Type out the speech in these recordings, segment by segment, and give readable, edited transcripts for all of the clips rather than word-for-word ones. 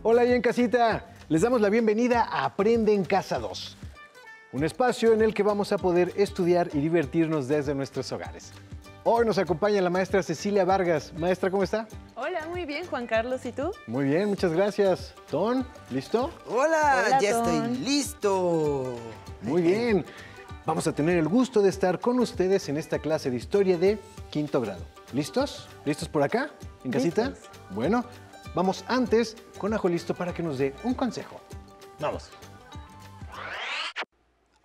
Hola ahí en casita, les damos la bienvenida a Aprende en Casa 2, un espacio en el que vamos a poder estudiar y divertirnos desde nuestros hogares. Hoy nos acompaña la maestra Cecilia Vargas. Maestra, ¿cómo está? Hola, muy bien, Juan Carlos, ¿y tú? Muy bien, muchas gracias. ¿Ton, listo? Hola, Hola, ya Ton. estoy listo. Muy bien. Vamos a tener el gusto de estar con ustedes en esta clase de historia de quinto grado. ¿Listos? ¿Listos por acá? ¿En casita? Listos. Bueno, vamos antes con Ajo listo para que nos dé un consejo. Vamos.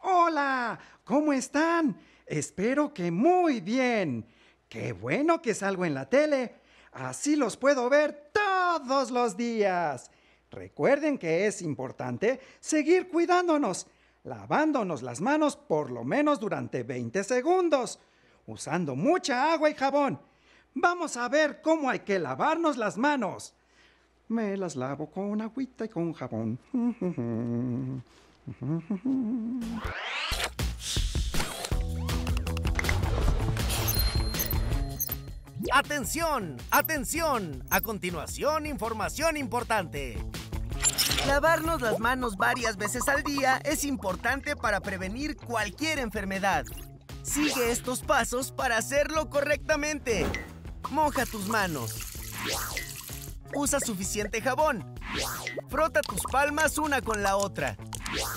Hola, ¿cómo están? Espero que muy bien. Qué bueno que salgo en la tele. Así los puedo ver todos los días. Recuerden que es importante seguir cuidándonos, lavándonos las manos por lo menos durante 20 segundos, usando mucha agua y jabón. Vamos a ver cómo hay que lavarnos las manos. Me las lavo con agüita y con jabón. ¡Atención! ¡Atención! A continuación, información importante. Lavarnos las manos varias veces al día es importante para prevenir cualquier enfermedad. Sigue estos pasos para hacerlo correctamente. Moja tus manos. Usa suficiente jabón. Frota tus palmas una con la otra.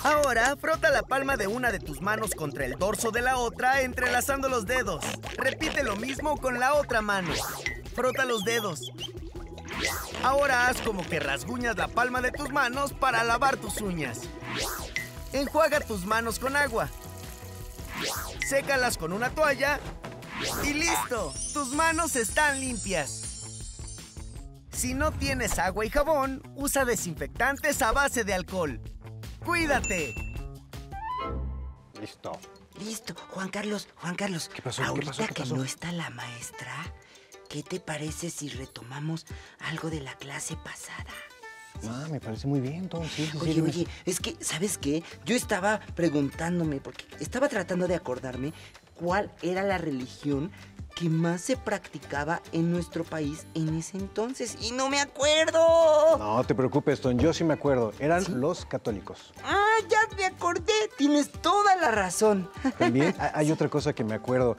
Ahora, frota la palma de una de tus manos contra el dorso de la otra, entrelazando los dedos. Repite lo mismo con la otra mano. Frota los dedos. Ahora haz como que rasguñas la palma de tus manos para lavar tus uñas. Enjuaga tus manos con agua. Sécalas con una toalla. ¡Y listo! ¡Tus manos están limpias! Si no tienes agua y jabón, usa desinfectantes a base de alcohol. ¡Cuídate! Listo. Listo, Juan Carlos. ¿Qué pasó? Ahorita ¿Qué pasó? que no está la maestra, ¿qué te parece si retomamos algo de la clase pasada? Ah, me parece muy bien, Ton. Sí, Oye, dime. oye, es que, ¿sabes qué? Yo estaba preguntándome, porque estaba tratando de acordarme cuál era la religión que más se practicaba en nuestro país en ese entonces. ¡Y no me acuerdo! No te preocupes, Ton. Yo sí me acuerdo. Eran ¿Sí? los católicos. ¡Ah, ya me acordé! Tienes toda la razón. También hay otra cosa que me acuerdo.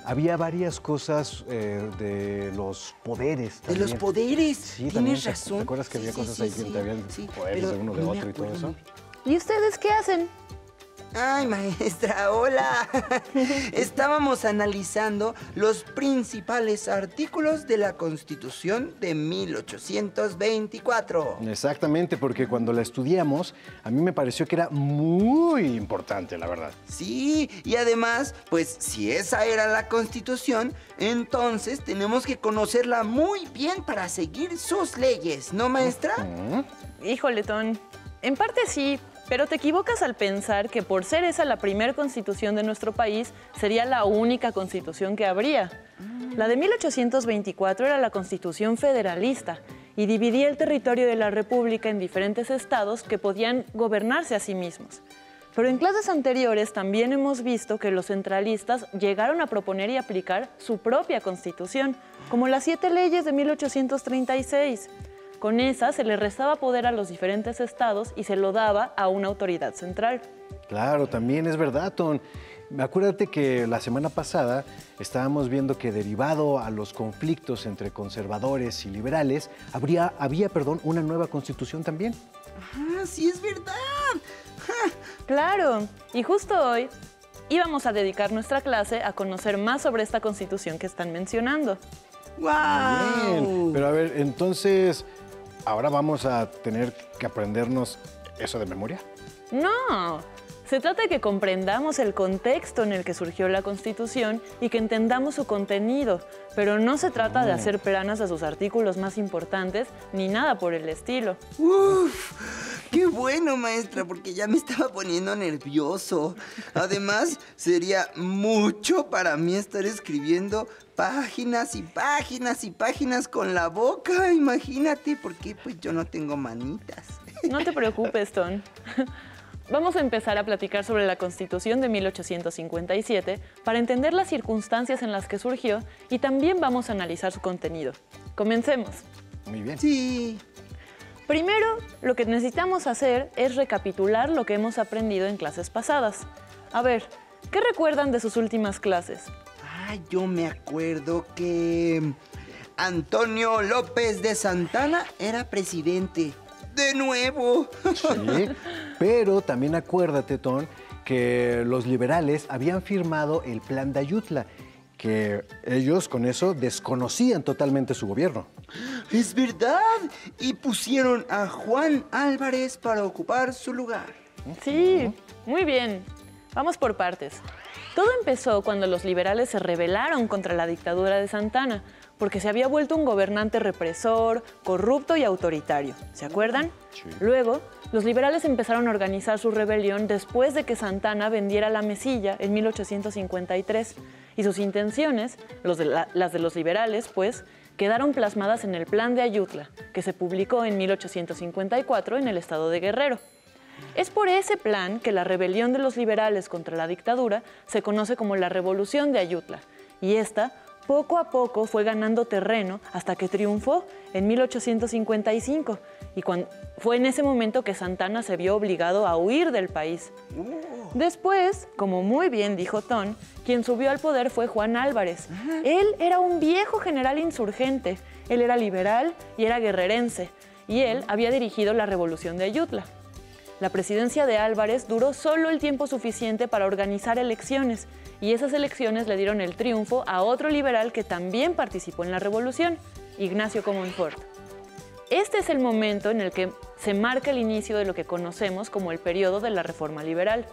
Había varias cosas de los poderes De también. los poderes. Sí, también. Tienes razón. ¿Te acuerdas que había cosas ahí que habían poderes pero de uno de no me otro y todo acuerdo eso? ¿Y ustedes qué hacen? Ay, maestra, hola. Estábamos analizando los principales artículos de la Constitución de 1824. Exactamente, porque cuando la estudiamos, a mí me pareció que era muy importante, la verdad. Sí, y además, pues si esa era la Constitución, entonces tenemos que conocerla muy bien para seguir sus leyes, ¿no, maestra? Híjole, Ton, en parte sí, pero te equivocas al pensar que por ser esa la primera constitución de nuestro país, sería la única constitución que habría. La de 1824 era la constitución federalista y dividía el territorio de la República en diferentes estados que podían gobernarse a sí mismos. Pero en clases anteriores también hemos visto que los centralistas llegaron a proponer y aplicar su propia constitución, como las 7 leyes de 1836. Con esa se le restaba poder a los diferentes estados y se lo daba a una autoridad central. Claro, también es verdad, Ton. Acuérdate que la semana pasada estábamos viendo que derivado a los conflictos entre conservadores y liberales, había una nueva constitución también. Ah, sí es verdad. Claro, y justo hoy íbamos a dedicar nuestra clase a conocer más sobre esta constitución que están mencionando. Bien, pero a ver, entonces, ¿ahora vamos a tener que aprendernos eso de memoria? No, se trata de que comprendamos el contexto en el que surgió la Constitución y que entendamos su contenido, pero no se trata de hacer planas a sus artículos más importantes ni nada por el estilo. ¡Uf! ¡Qué bueno, maestra! Porque ya me estaba poniendo nervioso. Además, sería mucho para mí estar escribiendo páginas y páginas y páginas con la boca. Imagínate, porque pues yo no tengo manitas. No te preocupes, Ton. Vamos a empezar a platicar sobre la Constitución de 1857 para entender las circunstancias en las que surgió y también vamos a analizar su contenido. Comencemos. Muy bien. Sí. Primero, lo que necesitamos hacer es recapitular lo que hemos aprendido en clases pasadas. A ver, ¿qué recuerdan de sus últimas clases? Yo me acuerdo que Antonio López de Santana era presidente. ¡De nuevo! Sí, pero también acuérdate, Ton, que los liberales habían firmado el Plan de Ayutla, que ellos con eso desconocían totalmente su gobierno. ¡Es verdad! Y pusieron a Juan Álvarez para ocupar su lugar. Sí, muy bien. Vamos por partes. Todo empezó cuando los liberales se rebelaron contra la dictadura de Santana, porque se había vuelto un gobernante represor, corrupto y autoritario. ¿Se acuerdan? Sí. Luego, los liberales empezaron a organizar su rebelión después de que Santana vendiera la mesilla en 1853. Y sus intenciones, las de los liberales, pues, quedaron plasmadas en el Plan de Ayutla, que se publicó en 1854 en el estado de Guerrero. Es por ese plan que la rebelión de los liberales contra la dictadura se conoce como la Revolución de Ayutla, y esta poco a poco fue ganando terreno hasta que triunfó en 1855, y fue en ese momento que Santana se vio obligado a huir del país. Después, como muy bien dijo Ton, quien subió al poder fue Juan Álvarez. Él era un viejo general insurgente, él era liberal y era guerrerense, y él había dirigido la Revolución de Ayutla. La presidencia de Álvarez duró solo el tiempo suficiente para organizar elecciones, y esas elecciones le dieron el triunfo a otro liberal que también participó en la revolución, Ignacio Comonfort. Este es el momento en el que se marca el inicio de lo que conocemos como el periodo de la Reforma Liberal.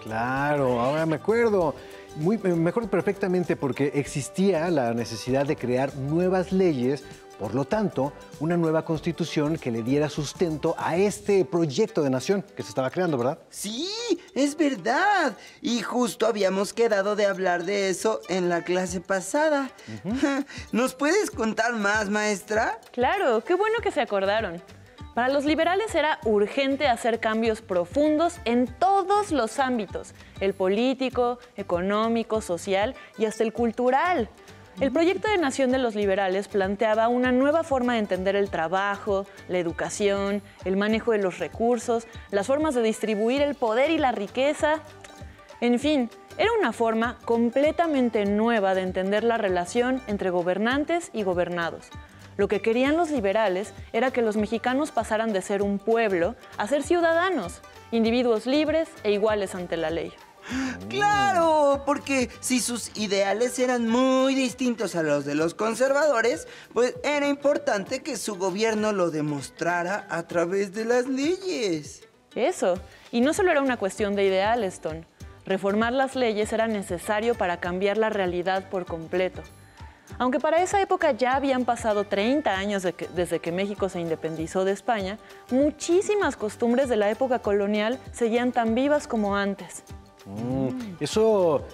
Claro, ahora me acuerdo. Me acuerdo perfectamente porque existía la necesidad de crear nuevas leyes, por lo tanto, una nueva constitución que le diera sustento a este proyecto de nación que se estaba creando, ¿verdad? Sí, es verdad. Y justo habíamos quedado de hablar de eso en la clase pasada. ¿Nos puedes contar más, maestra? Claro, qué bueno que se acordaron. Para los liberales era urgente hacer cambios profundos en todos los ámbitos, el político, económico, social y hasta el cultural. El proyecto de nación de los liberales planteaba una nueva forma de entender el trabajo, la educación, el manejo de los recursos, las formas de distribuir el poder y la riqueza. En fin, era una forma completamente nueva de entender la relación entre gobernantes y gobernados. Lo que querían los liberales era que los mexicanos pasaran de ser un pueblo a ser ciudadanos, individuos libres e iguales ante la ley. ¡Claro! Porque si sus ideales eran muy distintos a los de los conservadores, pues era importante que su gobierno lo demostrara a través de las leyes. Eso. Y no solo era una cuestión de ideales, Ton. Reformar las leyes era necesario para cambiar la realidad por completo. Aunque para esa época ya habían pasado 30 años desde que México se independizó de España, muchísimas costumbres de la época colonial seguían tan vivas como antes. Eso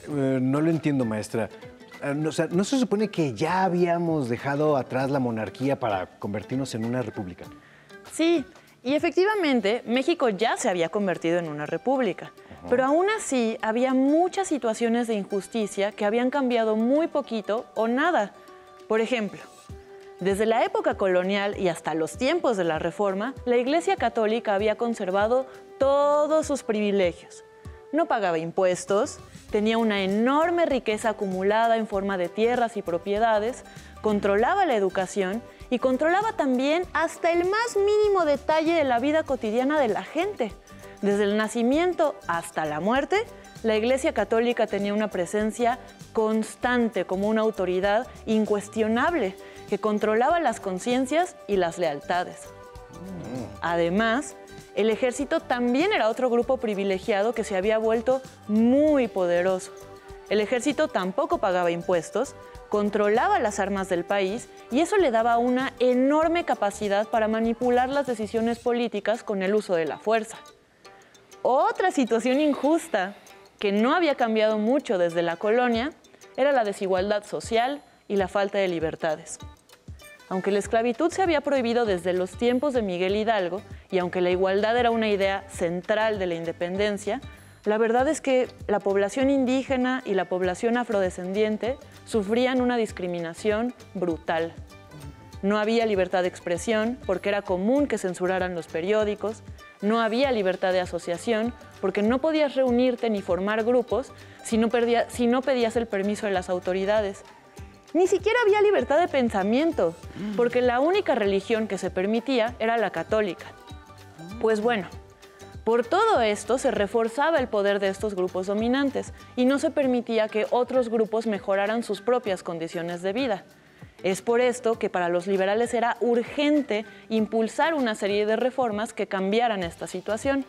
no lo entiendo, maestra. O sea, ¿no se supone que ya habíamos dejado atrás la monarquía para convertirnos en una república? Sí, y efectivamente México ya se había convertido en una república. Pero aún así había muchas situaciones de injusticia que habían cambiado muy poquito o nada. Por ejemplo, desde la época colonial y hasta los tiempos de la Reforma, la Iglesia Católica había conservado todos sus privilegios. No pagaba impuestos, tenía una enorme riqueza acumulada en forma de tierras y propiedades, controlaba la educación y controlaba también hasta el más mínimo detalle de la vida cotidiana de la gente. Desde el nacimiento hasta la muerte, la Iglesia Católica tenía una presencia constante como una autoridad incuestionable que controlaba las conciencias y las lealtades. Además, el ejército también era otro grupo privilegiado que se había vuelto muy poderoso. El ejército tampoco pagaba impuestos, controlaba las armas del país y eso le daba una enorme capacidad para manipular las decisiones políticas con el uso de la fuerza. Otra situación injusta, que no había cambiado mucho desde la colonia, era la desigualdad social y la falta de libertades. Aunque la esclavitud se había prohibido desde los tiempos de Miguel Hidalgo, y aunque la igualdad era una idea central de la independencia, la verdad es que la población indígena y la población afrodescendiente sufrían una discriminación brutal. no había libertad de expresión porque era común que censuraran los periódicos, no había libertad de asociación porque no podías reunirte ni formar grupos si no pedías el permiso de las autoridades. Ni siquiera había libertad de pensamiento, porque la única religión que se permitía era la católica. Pues bueno, por todo esto se reforzaba el poder de estos grupos dominantes y no se permitía que otros grupos mejoraran sus propias condiciones de vida. Es por esto que para los liberales era urgente impulsar una serie de reformas que cambiaran esta situación.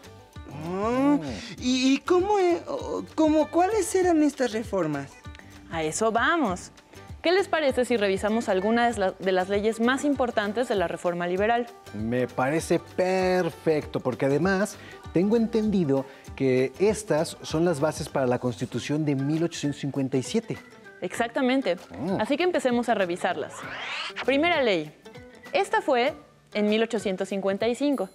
¿Y cuáles eran estas reformas? A eso vamos. ¿Qué les parece si revisamos algunas de las leyes más importantes de la reforma liberal? Me parece perfecto, porque además tengo entendido que estas son las bases para la Constitución de 1857. Exactamente. Así que empecemos a revisarlas. Primera ley. Esta fue en 1855.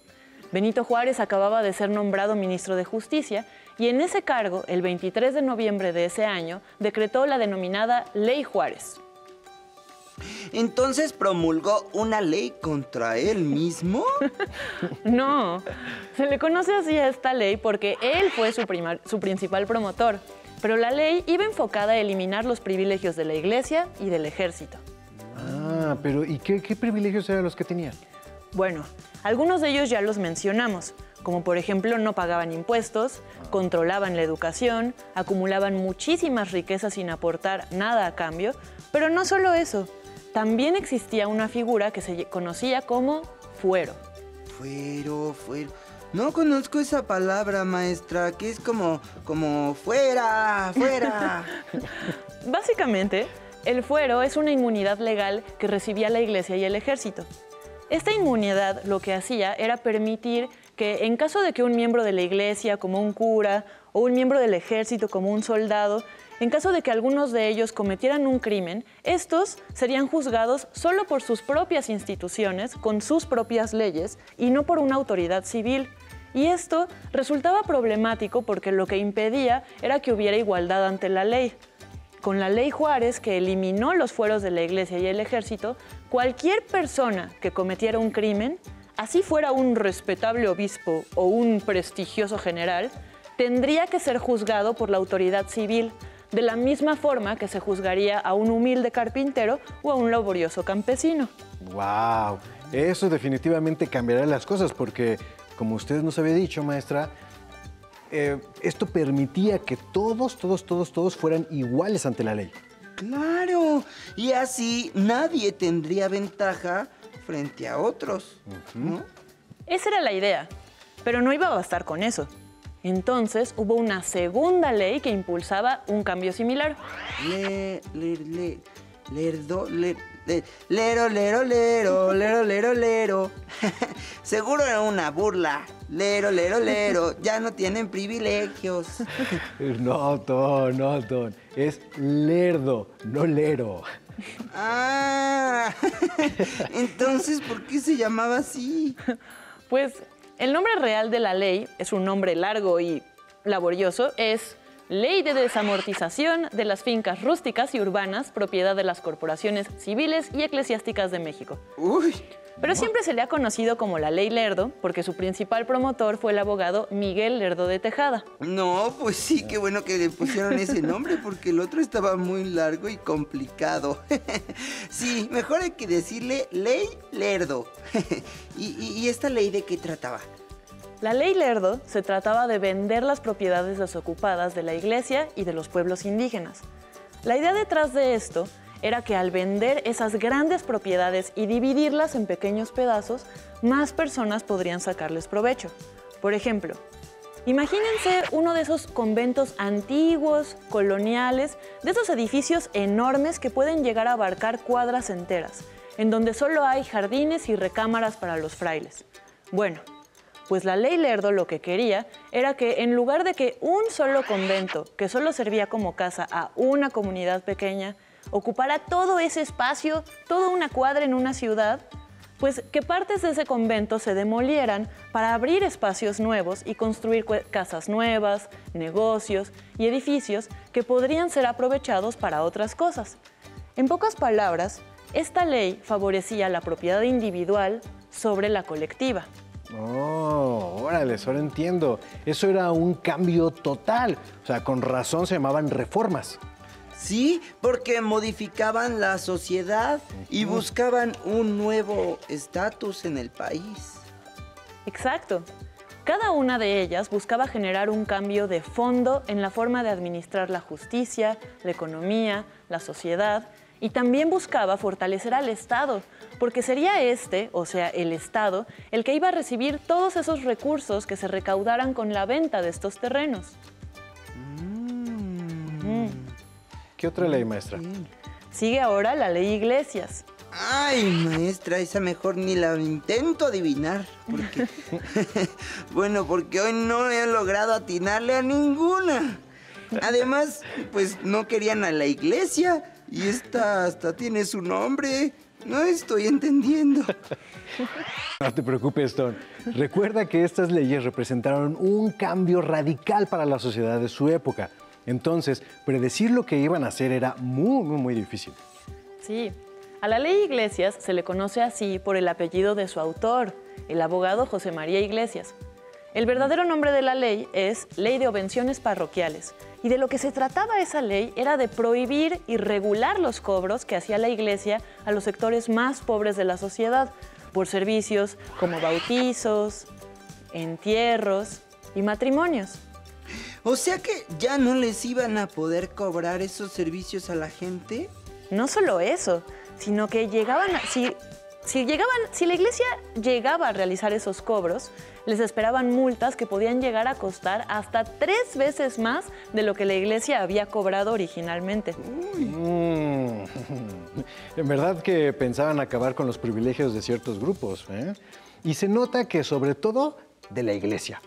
Benito Juárez acababa de ser nombrado ministro de Justicia y en ese cargo, el 23 de noviembre de ese año, decretó la denominada Ley Juárez. ¿Entonces promulgó una ley contra él mismo? No, se le conoce así a esta ley porque él fue su principal promotor, pero la ley iba enfocada a eliminar los privilegios de la Iglesia y del Ejército. Ah, pero ¿y qué privilegios eran los que tenían? Bueno, algunos de ellos ya los mencionamos, como por ejemplo no pagaban impuestos, controlaban la educación, acumulaban muchísimas riquezas sin aportar nada a cambio, pero no solo eso, también existía una figura que se conocía como fuero. Fuero. No conozco esa palabra, maestra, que es como fuera. Básicamente, el fuero es una inmunidad legal que recibía la Iglesia y el Ejército. Esta inmunidad lo que hacía era permitir que en caso de que un miembro de la Iglesia, como un cura, o un miembro del Ejército, como un soldado, en caso de que algunos de ellos cometieran un crimen, estos serían juzgados solo por sus propias instituciones, con sus propias leyes, y no por una autoridad civil. Y esto resultaba problemático porque lo que impedía era que hubiera igualdad ante la ley. Con la Ley Juárez, que eliminó los fueros de la Iglesia y el Ejército, cualquier persona que cometiera un crimen, así fuera un respetable obispo o un prestigioso general, tendría que ser juzgado por la autoridad civil, de la misma forma que se juzgaría a un humilde carpintero o a un laborioso campesino. ¡Wow! Eso definitivamente cambiará las cosas porque, como usted nos había dicho, maestra, esto permitía que todos fueran iguales ante la ley. ¡Claro! Y así nadie tendría ventaja frente a otros, ¿no? Esa era la idea, pero no iba a bastar con eso. Entonces hubo una segunda ley que impulsaba un cambio similar. Lero. Seguro era una burla. Lero. Ya no tienen privilegios. No, Ton. Es lerdo, no lero. Ah, entonces, ¿por qué se llamaba así? Pues el nombre real de la ley, es un nombre largo y laborioso, es Ley de Desamortización de las Fincas Rústicas y Urbanas, propiedad de las corporaciones civiles y eclesiásticas de México. Uy. Pero siempre se le ha conocido como la Ley Lerdo, porque su principal promotor fue el abogado Miguel Lerdo de Tejada. No, pues sí, qué bueno que le pusieron ese nombre, porque el otro estaba muy largo y complicado. Sí, mejor hay que decirle Ley Lerdo. ¿Y esta ley de qué trataba? La Ley Lerdo se trataba de vender las propiedades desocupadas de la Iglesia y de los pueblos indígenas. La idea detrás de esto era que al vender esas grandes propiedades y dividirlas en pequeños pedazos, más personas podrían sacarles provecho. Por ejemplo, imagínense uno de esos conventos antiguos, coloniales, de esos edificios enormes que pueden llegar a abarcar cuadras enteras, en donde solo hay jardines y recámaras para los frailes. Bueno, pues la Ley Lerdo lo que quería era que en lugar de que un solo convento, que solo servía como casa a una comunidad pequeña, ocupara todo ese espacio, toda una cuadra en una ciudad, pues que partes de ese convento se demolieran para abrir espacios nuevos y construir casas nuevas, negocios y edificios que podrían ser aprovechados para otras cosas. En pocas palabras, Esta ley favorecía la propiedad individual sobre la colectiva. Oh, órale, ahora entiendo. Eso era un cambio total. O sea, con razón se llamaban reformas. Sí, porque modificaban la sociedad y buscaban un nuevo estatus en el país. Exacto. Cada una de ellas buscaba generar un cambio de fondo en la forma de administrar la justicia, la economía, la sociedad, y también buscaba fortalecer al Estado, porque sería este, o sea, el Estado, el que iba a recibir todos esos recursos que se recaudaran con la venta de estos terrenos. ¿Qué otra ley, maestra? Sigue ahora la ley Iglesias. Ay, maestra, esa mejor ni la intento adivinar. Porque... bueno, porque hoy no he logrado atinarle a ninguna. Además, pues no querían a la iglesia y esta hasta tiene su nombre. No estoy entendiendo. No te preocupes, Ton. Recuerda que estas leyes representaron un cambio radical para la sociedad de su época. Entonces, predecir lo que iban a hacer era muy difícil. Sí. A la ley Iglesias se le conoce así por el apellido de su autor, el abogado José María Iglesias. El verdadero nombre de la ley es Ley de Obvenciones Parroquiales, y de lo que se trataba esa ley era de prohibir y regular los cobros que hacía la Iglesia a los sectores más pobres de la sociedad, por servicios como bautizos, entierros y matrimonios. O sea que ya no les iban a poder cobrar esos servicios a la gente. No solo eso, sino que si la iglesia llegaba a realizar esos cobros, les esperaban multas que podían llegar a costar hasta 3 veces más de lo que la iglesia había cobrado originalmente. En verdad que pensaban acabar con los privilegios de ciertos grupos, ¿eh? Y se nota que sobre todo de la iglesia.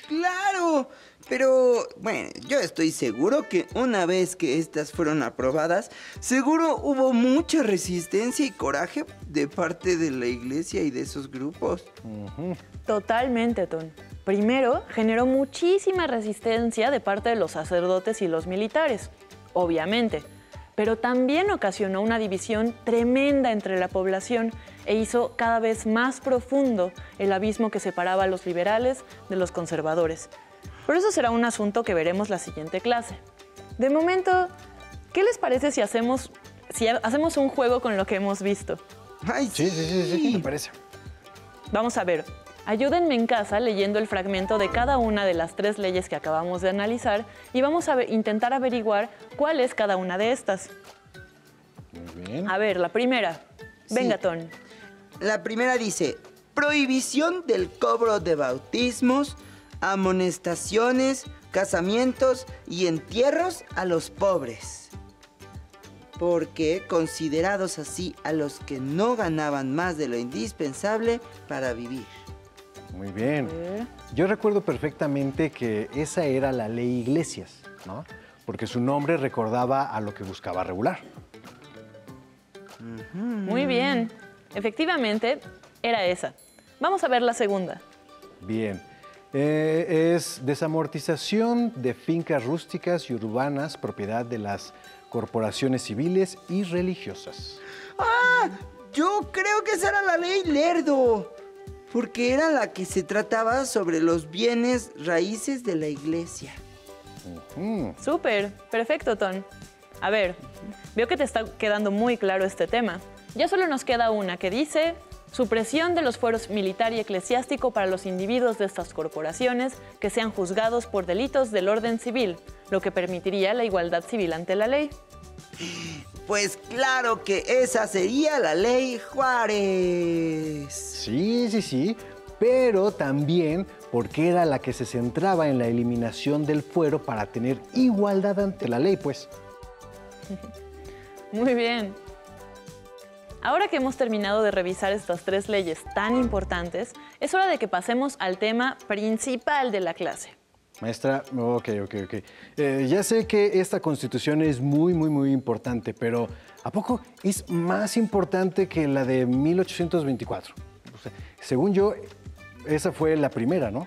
¡Claro! Pero, bueno, yo estoy seguro que una vez que estas fueron aprobadas, seguro hubo mucha resistencia y coraje de parte de la iglesia y de esos grupos. Totalmente, Ton. Primero, generó muchísima resistencia de parte de los sacerdotes y los militares, obviamente, pero también ocasionó una división tremenda entre la población e hizo cada vez más profundo el abismo que separaba a los liberales de los conservadores. Pero eso será un asunto que veremos la siguiente clase. De momento, ¿qué les parece si hacemos un juego con lo que hemos visto? ¡Ay, Sí, me parece. Vamos a ver. Ayúdenme en casa leyendo el fragmento de cada una de las 3 leyes que acabamos de analizar y vamos a intentar averiguar cuál es cada una de estas. Muy bien. A ver, la primera. Venga, Ton. La primera dice, prohibición del cobro de bautismos, amonestaciones, casamientos y entierros a los pobres. Porque considerados así a los que no ganaban más de lo indispensable para vivir. Muy bien. Yo recuerdo perfectamente que esa era la ley Iglesias, ¿no? Porque su nombre recordaba a lo que buscaba regular. Muy bien. Efectivamente, era esa. Vamos a ver la segunda. Bien. Es desamortización de fincas rústicas y urbanas, propiedad de las corporaciones civiles y religiosas. ¡Ah! Yo creo que esa era la ley Lerdo. Porque era la que se trataba sobre los bienes raíces de la iglesia. Súper, perfecto, Ton. A ver, veo que te está quedando muy claro este tema. Ya solo nos queda una que dice: supresión de los fueros militar y eclesiástico para los individuos de estas corporaciones que sean juzgados por delitos del orden civil, lo que permitiría la igualdad civil ante la ley. Pues claro que esa sería la ley Juárez. Sí, pero también porque era la que se centraba en la eliminación del fuero para tener igualdad ante la ley, pues. Muy bien. Ahora que hemos terminado de revisar estas 3 leyes tan importantes, es hora de que pasemos al tema principal de la clase. Maestra, ok. Ya sé que esta Constitución es muy importante, pero ¿a poco es más importante que la de 1824? O sea, según yo, esa fue la primera, ¿no?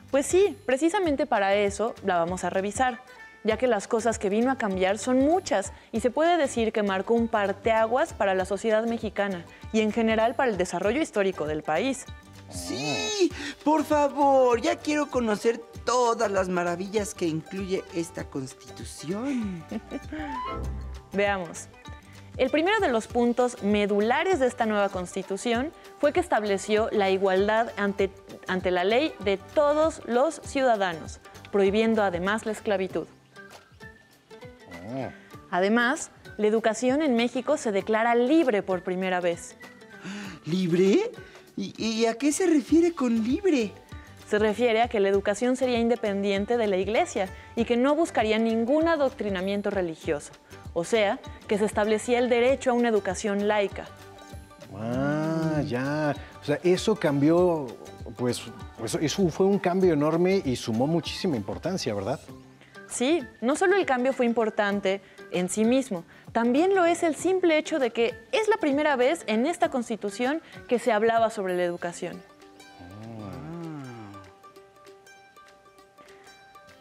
Pues sí, precisamente para eso la vamos a revisar. ya que las cosas que vino a cambiar son muchas y se puede decir que marcó un parteaguas para la sociedad mexicana y en general para el desarrollo histórico del país. Sí, por favor, ya quiero conocer todas las maravillas que incluye esta Constitución. Veamos. El primero de los puntos medulares de esta nueva Constitución fue que estableció la igualdad ante la ley de todos los ciudadanos, prohibiendo además la esclavitud. Además, la educación en México se declara libre por primera vez. ¿Libre? ¿Y a qué se refiere con libre? Se refiere a que la educación sería independiente de la Iglesia y que no buscaría ningún adoctrinamiento religioso. O sea, que se establecía el derecho a una educación laica. Ah, ya. O sea, eso cambió, pues eso fue un cambio enorme y sumó muchísima importancia, ¿verdad? Sí, no solo el cambio fue importante en sí mismo, también lo es el simple hecho de que es la primera vez en esta Constitución que se hablaba sobre la educación.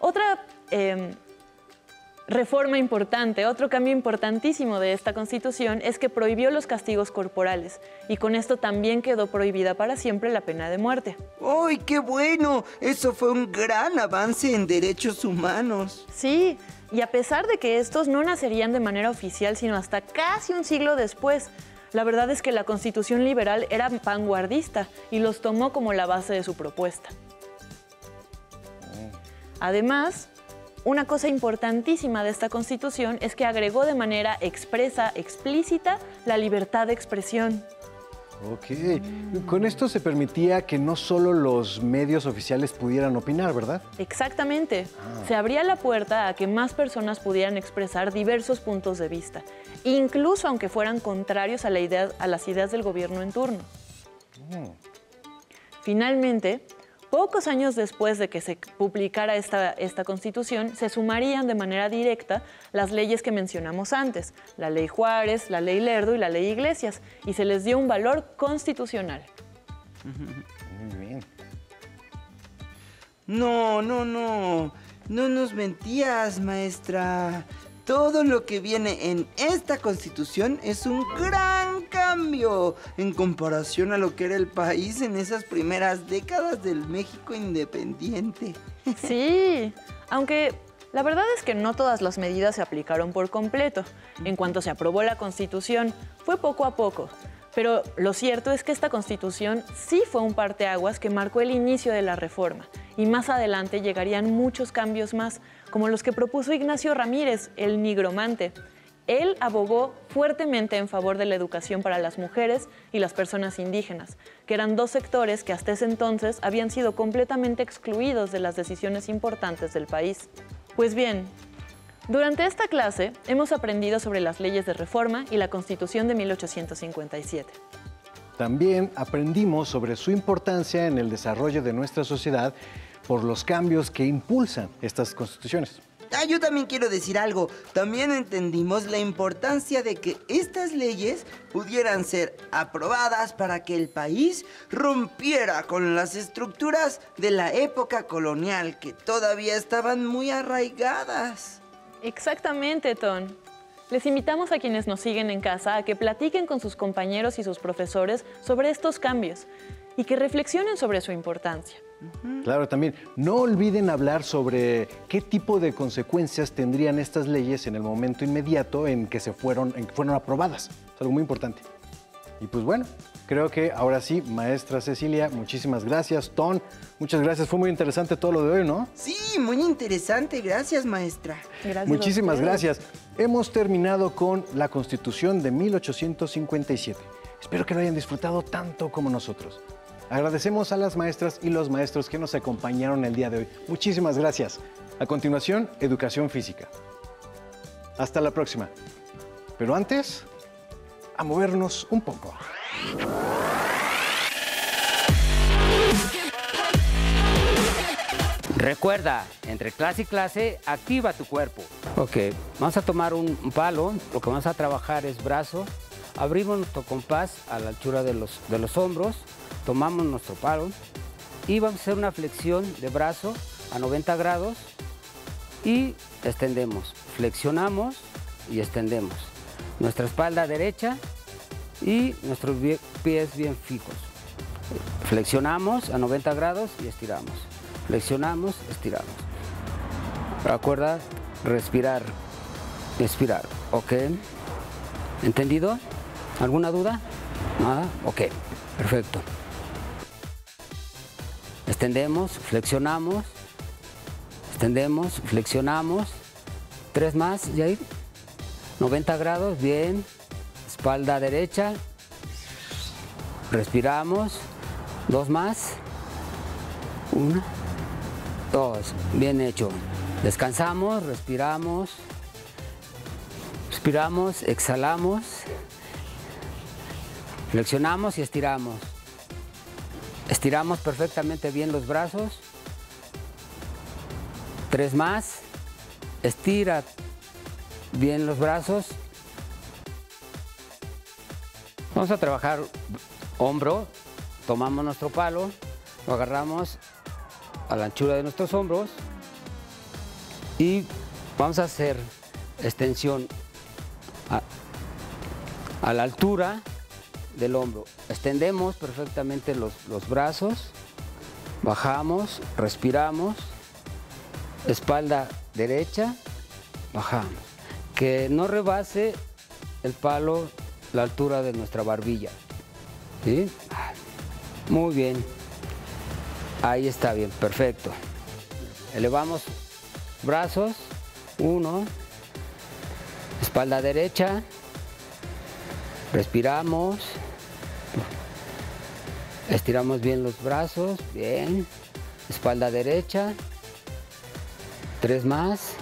Otra reforma importante, otro cambio importantísimo de esta Constitución es que prohibió los castigos corporales y con esto también quedó prohibida para siempre la pena de muerte. ¡Ay, qué bueno! Eso fue un gran avance en derechos humanos. Sí, y a pesar de que estos no nacerían de manera oficial sino hasta casi un siglo después, la verdad es que la Constitución liberal era vanguardista y los tomó como la base de su propuesta. Además, una cosa importantísima de esta Constitución es que agregó de manera expresa, explícita, la libertad de expresión. Ok. Con esto se permitía que no solo los medios oficiales pudieran opinar, ¿verdad? Exactamente. Se abría la puerta a que más personas pudieran expresar diversos puntos de vista, incluso aunque fueran contrarios a las ideas del gobierno en turno. Finalmente, pocos años después de que se publicara esta Constitución, se sumarían de manera directa las leyes que mencionamos antes, la Ley Juárez, la Ley Lerdo y la Ley Iglesias, y se les dio un valor constitucional. Muy bien. No nos mentías, maestra. Todo lo que viene en esta Constitución es un gran cambio en comparación a lo que era el país en esas primeras décadas del México independiente. Sí, aunque la verdad es que no todas las medidas se aplicaron por completo. En cuanto se aprobó la Constitución, fue poco a poco. Pero lo cierto es que esta Constitución sí fue un parteaguas que marcó el inicio de la reforma. Y más adelante llegarían muchos cambios más, como los que propuso Ignacio Ramírez, el nigromante. Él abogó fuertemente en favor de la educación para las mujeres y las personas indígenas, que eran dos sectores que hasta ese entonces habían sido completamente excluidos de las decisiones importantes del país. Pues bien, durante esta clase hemos aprendido sobre las leyes de reforma y la Constitución de 1857. También aprendimos sobre su importancia en el desarrollo de nuestra sociedad por los cambios que impulsan estas constituciones. Yo también quiero decir algo. También entendimos la importancia de que estas leyes pudieran ser aprobadas para que el país rompiera con las estructuras de la época colonial que todavía estaban muy arraigadas. Exactamente, Ton. Les invitamos a quienes nos siguen en casa a que platiquen con sus compañeros y sus profesores sobre estos cambios y que reflexionen sobre su importancia. Claro, también no olviden hablar sobre qué tipo de consecuencias tendrían estas leyes en el momento inmediato en que fueron aprobadas. Es algo muy importante. Y pues bueno, creo que ahora sí, maestra Cecilia, muchísimas gracias. Ton, muchas gracias. Fue muy interesante todo lo de hoy, ¿no? Sí, muy interesante. Gracias, maestra. Gracias. Muchísimas gracias. Hemos terminado con la Constitución de 1857. Espero que lo hayan disfrutado tanto como nosotros. Agradecemos a las maestras y los maestros que nos acompañaron el día de hoy. Muchísimas gracias. A continuación, Educación Física. Hasta la próxima. Pero antes, a movernos un poco. Recuerda, entre clase y clase, activa tu cuerpo. Ok, vamos a tomar un palo. Lo que vamos a trabajar es brazo. Abrimos nuestro compás a la altura de los hombros. Tomamos nuestro palo y vamos a hacer una flexión de brazo a 90 grados y extendemos. Flexionamos y extendemos. Nuestra espalda derecha y nuestros pies bien fijos. Flexionamos a 90 grados y estiramos. Flexionamos, estiramos. Recuerda respirar, expirar. ¿Ok? ¿Entendido? ¿Alguna duda? ¿Nada? Ok, perfecto. Extendemos, flexionamos, extendemos, flexionamos. 3 más, Yair. 90 grados, bien. Espalda derecha. Respiramos. 2 más. 1, 2. Bien hecho. Descansamos, respiramos. Respiramos, exhalamos. Flexionamos y estiramos. Estiramos perfectamente bien los brazos. 3 más. Estira bien los brazos. Vamos a trabajar hombro. Tomamos nuestro palo, lo agarramos a la anchura de nuestros hombros y vamos a hacer extensión a la altura del hombro. Extendemos perfectamente los brazos, bajamos, respiramos, espalda derecha, bajamos. Que no rebase el palo la altura de nuestra barbilla. ¿Sí? Muy bien. Ahí está bien, perfecto. Elevamos brazos, 1, espalda derecha, respiramos, estiramos bien los brazos, bien, espalda derecha, 3 más,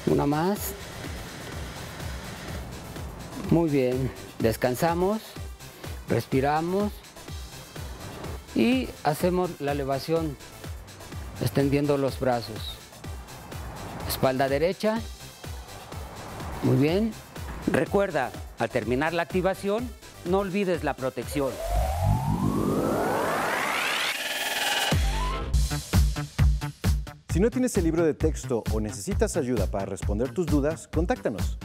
1 más, muy bien, descansamos, respiramos y hacemos la elevación extendiendo los brazos. Espalda derecha, muy bien. Recuerda, al terminar la activación, no olvides la protección. Si no tienes el libro de texto o necesitas ayuda para responder tus dudas, contáctanos.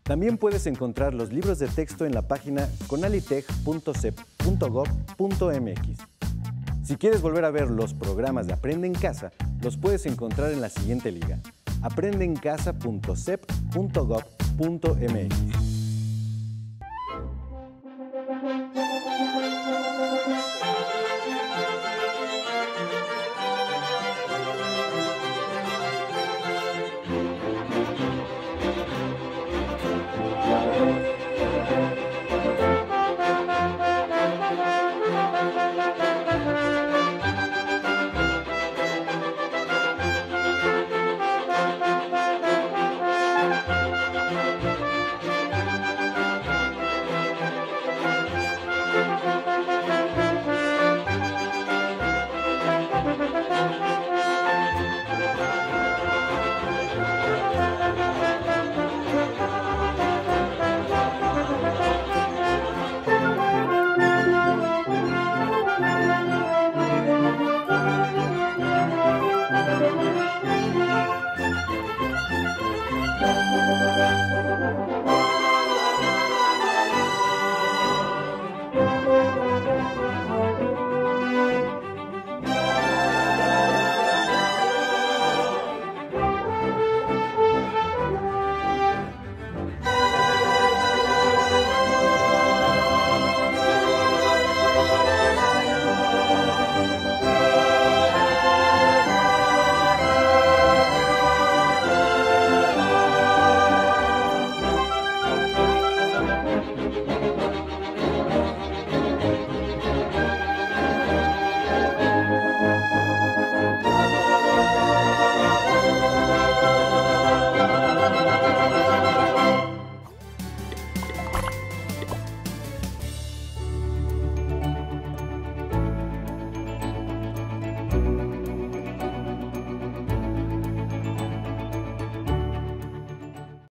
También puedes encontrar los libros de texto en la página conalitech.cep.gov.mx. Si quieres volver a ver los programas de Aprende en Casa, los puedes encontrar en la siguiente liga: aprendeencasa.cep.gov.mx.